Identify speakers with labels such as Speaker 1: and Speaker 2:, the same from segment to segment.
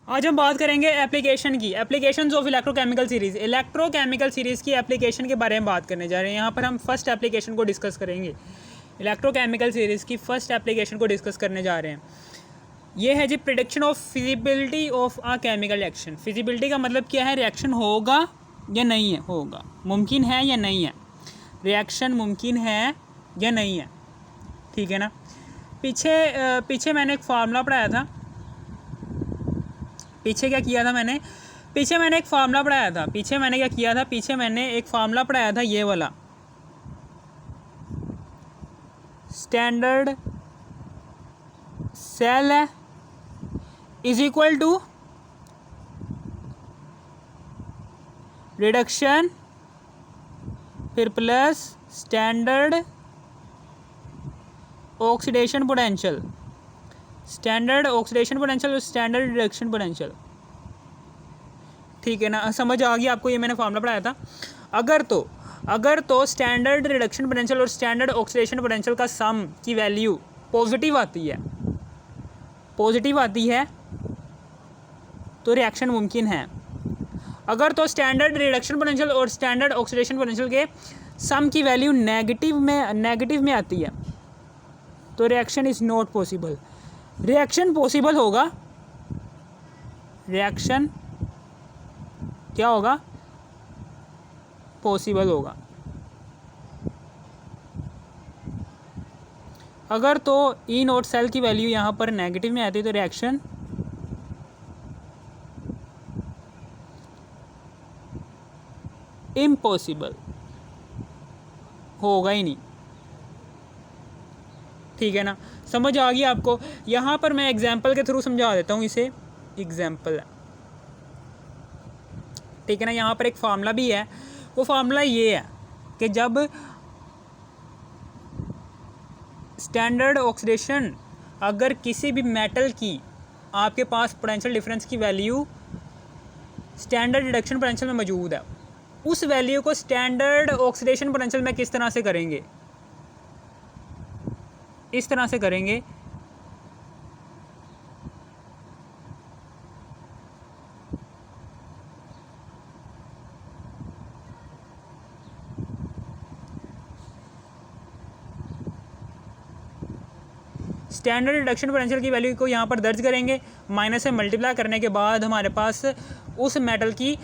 Speaker 1: आज हम बात करेंगे एप्लीकेशन की, applications of electrochemical series. Electrochemical series की एप्लीकेशन के बारे में बात करने जा रहे हैं। यहाँ पर हम फर्स्ट एप्लीकेशन को डिस्कस करेंगे। इलेक्ट्रोकेमिकल सीरीज़ की फर्स्ट एप्लीकेशन को डिस्कस करने जा रहे हैं। ये है जी prediction of feasibility of a chemical reaction. Feasibility का मतलब क्या है? रिएक्शन होगा या नहीं है, होगा, मुमकिन है या नहीं है, रिएक्शन मुमकिन है या नहीं है, ठीक है ना। पीछे मैंने एक फार्मूला पढ़ाया था। पीछे मैंने एक फार्मूला पढ़ाया था। पीछे मैंने एक फार्मूला पढ़ाया था, ये वाला, standard cell is equal to reduction फिर plus standard oxidation potential, standard oxidation potential और स्टैंडर्ड रिडक्शन पोटेंशियल, ठीक है ना। समझ आ गई आपको? ये मैंने फार्मूला पढ़ाया था। अगर तो स्टैंडर्ड रिडक्शन पोटेंशियल और स्टैंडर्ड ऑक्सीडेशन पोटेंशियल का सम की वैल्यू पॉजिटिव आती है तो रिएक्शन मुमकिन है। अगर तो स्टैंडर्ड रिडक्शन पोटेंशियल और स्टैंडर्ड ऑक्सीडेशन पोटेंशियल के सम की वैल्यू नेगेटिव में आती है तो reaction is not possible. Reaction possible होगा, रिएक्शन क्या होगा? पॉसिबल होगा। अगर तो ई नॉट सेल की वैल्यू यहाँ पर नेगेटिव में आती है तो रिएक्शन इम्पॉसिबल, होगा ही नहीं, ठीक है ना। समझ आ गई आपको? यहाँ पर मैं एग्जाम्पल के थ्रू समझा देता हूँ इसे। एग्जाम्पल, ठीक है ना। यहाँ पर एक फार्मूला भी है। वो फार्मूला ये है कि जब स्टैंडर्ड ऑक्सीडेशन, अगर किसी भी मेटल की आपके पास पोटेंशियल डिफरेंस की वैल्यू स्टैंडर्ड रिडक्शन पोटेंशियल में मौजूद है, उस वैल्यू को स्टैंडर्ड ऑक्सीडेशन पोटेंशियल में किस तरह से करेंगे? इस तरह से करेंगे, स्टैंडर्ड रिडक्शन पोटेंशियल की वैल्यू को यहाँ पर दर्ज करेंगे, माइनस से मल्टीप्लाई करने के बाद हमारे पास उस मेटल की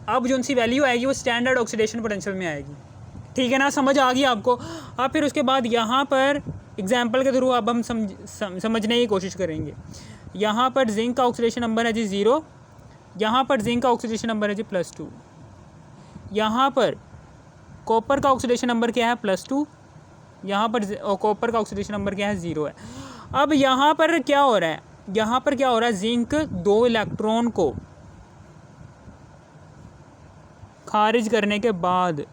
Speaker 1: अब जो सी वैल्यू आएगी वो स्टैंडर्ड ऑक्सीडेशन पोटेंशियल में आएगी, ठीक है ना। समझ आ गई आपको? अब फिर उसके बाद यहाँ पर एग्जाम्पल के थ्रू अब हम समझने की कोशिश करेंगे। यहाँ पर जिंक का ऑक्सीडेशन नंबर है जी 0, यहाँ पर जिंक का ऑक्सीडेशन नंबर है जी +2, यहाँ पर कॉपर का ऑक्सीडेशन नंबर क्या है? +2, यहाँ पर कॉपर का ऑक्सीडेशन नंबर क्या है? 0 है। अब यहाँ पर क्या हो रहा है? जिंक 2 इलेक्ट्रॉन को खारिज करने के बाद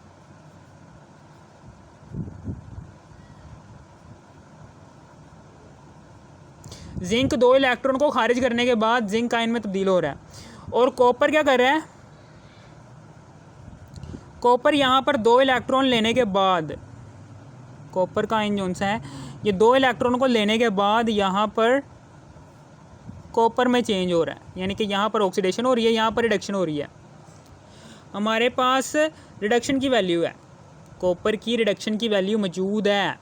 Speaker 1: जिंक 2 इलेक्ट्रॉन को खारिज करने के बाद जिंक आयन में तब्दील हो रहा है। और कॉपर क्या कर रहा है? कॉपर यहाँ पर 2 इलेक्ट्रॉन लेने के बाद, कॉपर का आयन कौन सा है? ये 2 इलेक्ट्रॉन को लेने के बाद यहाँ पर कॉपर में चेंज हो रहा है, यानी कि यहाँ पर ऑक्सीडेशन हो रही है, यहाँ पर रिडक्शन हो रही है। हमारे पास रिडक्शन की वैल्यू है, कॉपर की रिडक्शन की वैल्यू मौजूद है,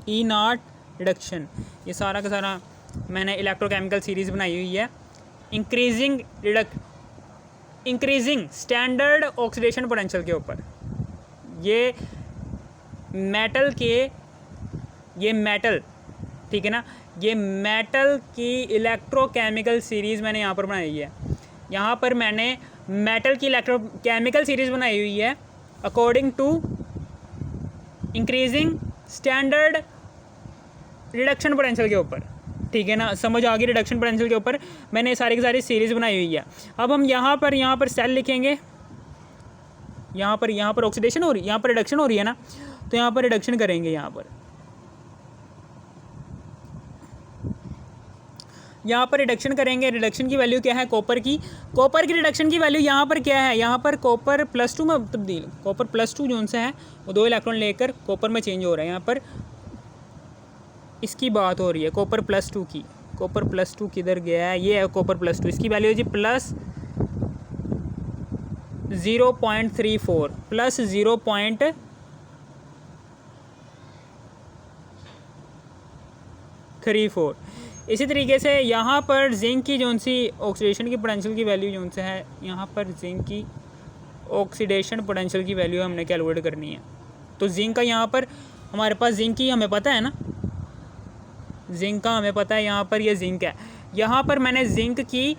Speaker 1: E0 रिडक्शन। ये सारा का सारा मैंने इलेक्ट्रोकेमिकल सीरीज़ बनाई हुई है। इंक्रीजिंग स्टैंडर्ड ऑक्सीडेशन पोटेंशियल के ऊपर, ये मेटल, ठीक है ना, ये मेटल की इलेक्ट्रोकेमिकल सीरीज़ मैंने यहाँ पर बनाई है। यहाँ पर मैंने मेटल की इलेक्ट्रोकेमिकल सीरीज़ बनाई हुई है according to increasing standard reduction potential के ऊपर, ठीक है ना। समझ आ गई? रिडक्शन पोटेंशियल के ऊपर मैंने सारी की सारी सीरीज़ बनाई हुई है। अब हम यहाँ पर सेल लिखेंगे, यहाँ पर ऑक्सीडेशन हो रही है, यहाँ पर रिडक्शन हो रही है ना, तो यहाँ पर रिडक्शन करेंगे। यहाँ पर रिडक्शन करेंगे। रिडक्शन की वैल्यू क्या है? कॉपर की रिडक्शन की वैल्यू यहाँ पर क्या है? यहाँ पर कॉपर +2 में तब्दील, कॉपर +2 जो सा है वो 2 इलेक्ट्रॉन लेकर कॉपर में चेंज हो रहा है। यहाँ पर इसकी बात हो रही है, कॉपर +2 की, कॉपर +2 किधर गया है, ये है कॉपर +2, इसकी वैल्यू है जी +0.34 +0.34। इसी तरीके से यहाँ पर जिंक की जो सी ऑक्सीडेशन की पोटेंशियल की वैल्यू जो से है, यहाँ पर जिंक की ऑक्सीडेशन पोटेंशियल की वैल्यू हमने कैलकुलेट करनी है। तो जिंक का यहाँ पर हमारे पास जिंक की हमें पता है ना, जिंक का हमें पता है, यहाँ पर ये जिंक है। यहाँ पर मैंने जिंक की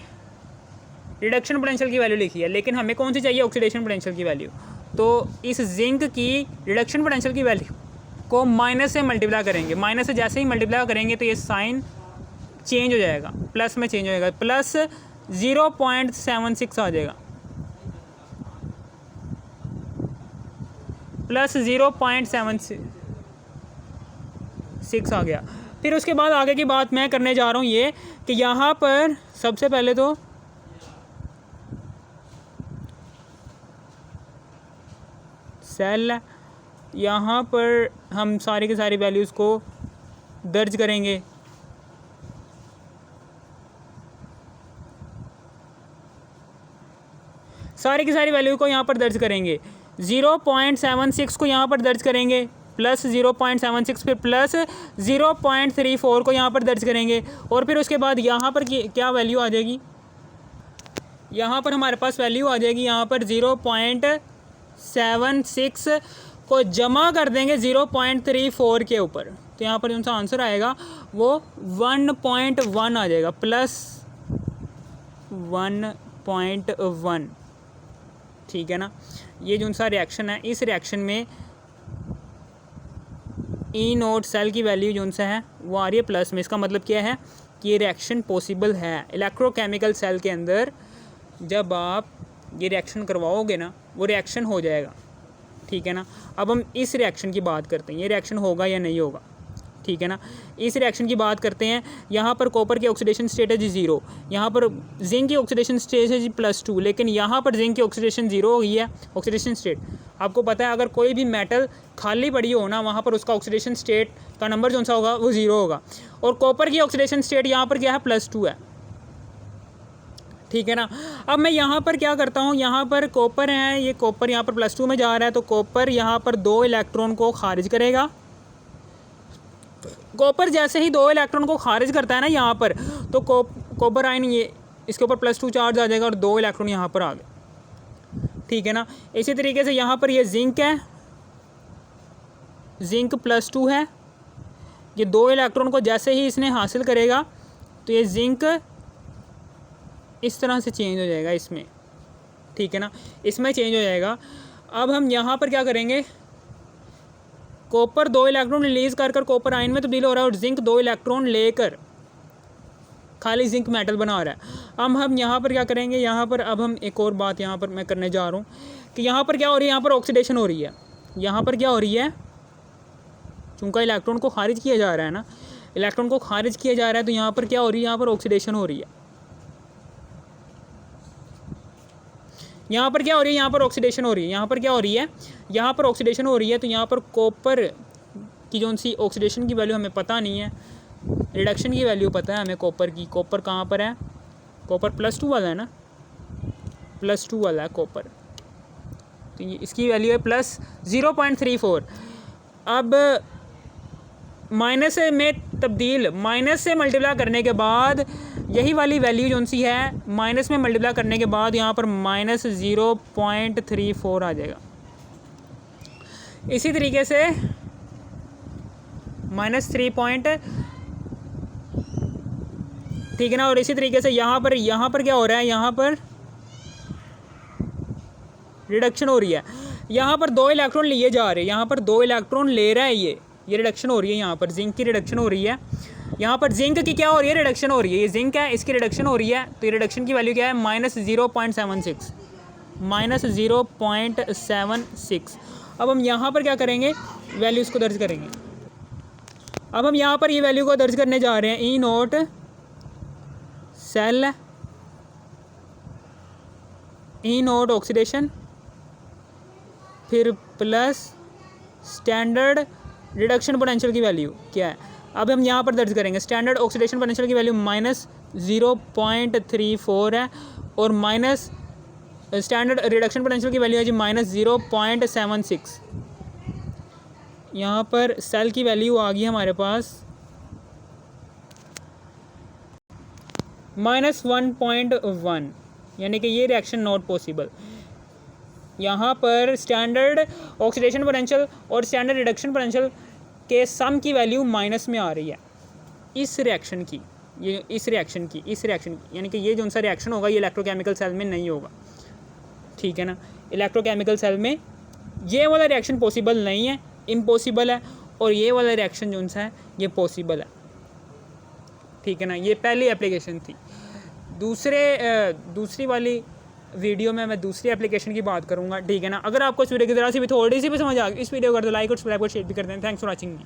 Speaker 1: रिडक्शन पोटेंशियल की वैल्यू लिखी है, लेकिन हमें कौन सी चाहिए, ऑक्सीडेशन पोटेंशियल की वैल्यू। तो इस जिंक की रिडक्शन पोटेंशियल की वैल्यू को माइनस से मल्टीप्लाई करेंगे, माइनस से जैसे ही मल्टीप्लाई करेंगे तो ये साइन चेंज हो जाएगा, प्लस में चेंज हो जाएगा, +0.76 आ जाएगा, +0.76 आ गया। फिर उसके बाद आगे की बात मैं करने जा रहा हूँ ये कि यहाँ पर सबसे पहले तो सेल, यहाँ पर हम सारी की सारी वैल्यूज़ को दर्ज करेंगे। सारी की सारी वैल्यू को यहाँ पर दर्ज करेंगे, 0.76 को यहाँ पर दर्ज करेंगे, +0.76, फिर +0.34 को यहाँ पर दर्ज करेंगे, और फिर उसके बाद यहाँ पर क्या वैल्यू आ जाएगी, यहाँ पर हमारे पास वैल्यू आ जाएगी, यहाँ पर 0.76 को जमा कर देंगे 0.34 के ऊपर, तो यहाँ पर जो सा आंसर आएगा वो 1.1 आ जाएगा, +1.1। ठीक है ना। ये जो सा रिएक्शन है, इस रिएक्शन में E0 सेल की वैल्यू जो सा है वो आ रही है प्लस में। इसका मतलब क्या है कि ये रिएक्शन पॉसिबल है इलेक्ट्रोकेमिकल सेल के अंदर। जब आप ये रिएक्शन करवाओगे ना, वो रिएक्शन हो जाएगा। ठीक है ना। अब हम इस रिएक्शन की बात करते हैं, ये रिएक्शन होगा या नहीं होगा। ठीक है ना। इस रिएक्शन की बात करते हैं। यहाँ पर कॉपर की ऑक्सीडेशन स्टेट है जी 0, यहाँ पर जिंक की ऑक्सीडेशन स्टेट है जी +2, लेकिन यहाँ पर जिंक की ऑक्सीडेशन 0 हो गई है ऑक्सीडेशन स्टेट। आपको पता है अगर कोई भी मेटल खाली पड़ी हो ना, वहाँ पर उसका ऑक्सीडेशन स्टेट का नंबर जो सा होगा वो 0 होगा। और कॉपर की ऑक्सीडेशन स्टेट यहाँ पर क्या है, +2 है। ठीक है ना। अब मैं यहाँ पर क्या करता हूँ, यहाँ पर कॉपर है, ये कॉपर यहाँ पर +2 में जा रहा है, तो कॉपर यहाँ पर 2 इलेक्ट्रॉन को खारिज करेगा। कॉपर जैसे ही 2 इलेक्ट्रॉन को खारिज करता है ना यहाँ पर, तो कॉपर आयन ये इसके ऊपर +2 चार्ज आ जाएगा और 2 इलेक्ट्रॉन यहाँ पर आ गए। ठीक है ना। इसी तरीके से यहाँ पर ये जिंक है, जिंक +2 है, ये 2 इलेक्ट्रॉन को जैसे ही इसने हासिल करेगा तो ये जिंक इस तरह से चेंज हो जाएगा इसमें। ठीक है ना, इसमें चेंज हो जाएगा। अब हम यहाँ पर क्या करेंगे, कॉपर 2 इलेक्ट्रॉन रिलीज कर कॉपर आयन में तब्दील हो रहा है और जिंक 2 इलेक्ट्रॉन लेकर खाली जिंक मेटल बना रहा है। अब हम यहाँ पर क्या करेंगे, यहाँ पर अब हम एक और बात यहाँ पर मैं करने जा रहा हूँ कि यहाँ पर क्या हो रही है, यहाँ पर ऑक्सीडेशन हो रही है। यहाँ पर क्या हो रही है, चूँकि इलेक्ट्रॉन को खारिज किया जा रहा है ना, इलेक्ट्रॉन को खारिज किया जा रहा है, तो यहाँ पर क्या हो रही है, यहाँ पर ऑक्सीडेशन हो रही है। यहाँ पर क्या हो रही है, यहाँ पर ऑक्सीडेशन हो रही है। यहाँ पर क्या हो रही है, यहाँ पर ऑक्सीडेशन हो रही है। तो यहाँ पर कॉपर की जो सी ऑक्सीडेशन की वैल्यू हमें पता नहीं है, रिडक्शन की वैल्यू पता है हमें कॉपर की। कॉपर कहाँ पर है, कॉपर +2 वाला है ना, +2 वाला है कॉपर, तो ये इसकी वैल्यू है +0.34। अब माइनस में तब्दील, माइनस से मल्टीप्लाई करने के बाद यही वाली वैल्यू जो सी है, माइनस में मल्टीप्लाई करने के बाद यहाँ पर -0.34 आ जाएगा। इसी तरीके से -3 ठीक है ना। और इसी तरीके से यहाँ पर क्या हो रहा है, यहाँ पर रिडक्शन हो रही है। यहाँ पर 2 इलेक्ट्रॉन लिए जा रहे हैं, यहाँ पर 2 इलेक्ट्रॉन ले रहा है, ये रिडक्शन हो रही है। यहाँ पर जिंक की रिडक्शन हो रही है, यहाँ पर जिंक की क्या हो रही है, रिडक्शन हो रही है। ये जिंक है, इसकी रिडक्शन हो रही है, तो ये रिडक्शन की वैल्यू क्या है, -0.76, -0.76। अब हम यहाँ पर क्या करेंगे, वैल्यूज़ को दर्ज करेंगे। अब हम यहाँ पर ये वैल्यू को दर्ज करने जा रहे हैं। E0 सेल, E0 ऑक्सीडेशन, फिर प्लस स्टैंडर्ड रिडक्शन पोटेंशियल की वैल्यू क्या है, अब हम यहाँ पर दर्ज करेंगे स्टैंडर्ड ऑक्सीडेशन पोटेंशियल की वैल्यू -0.34 है और माइनस स्टैंडर्ड रिडक्शन पोटेंशियल की वैल्यू है जी -0.76। यहाँ पर सेल की वैल्यू आ गई हमारे पास -1.1, यानी कि ये रिएक्शन नॉट पॉसिबल। यहाँ पर स्टैंडर्ड ऑक्सीडेशन पोटेंशियल और स्टैंडर्ड रिडक्शन पोटेंशियल के सम की वैल्यू माइनस में आ रही है इस रिएक्शन की, इस रिएक्शन की, यानी कि ये जो सा रिएक्शन होगा ये इलेक्ट्रोकेमिकल सेल में नहीं होगा, ठीक है ना। इलेक्ट्रोकेमिकल सेल में ये वाला रिएक्शन पॉसिबल नहीं है, इम्पॉसिबल है, और ये वाला रिएक्शन जो सा है ये पॉसिबल है, ठीक है ना। ये पहली एप्लीकेशन थी। दूसरी वाली वीडियो में मैं दूसरी एप्लीकेशन की बात करूँगा, ठीक है ना। अगर आपको इस वीडियो की ज़रा सी भी थोड़ी सी भी समझ आ गई, इस वीडियो को कर दो लाइक और सब्सक्राइब और शेयर भी कर दें। Thanks for watching.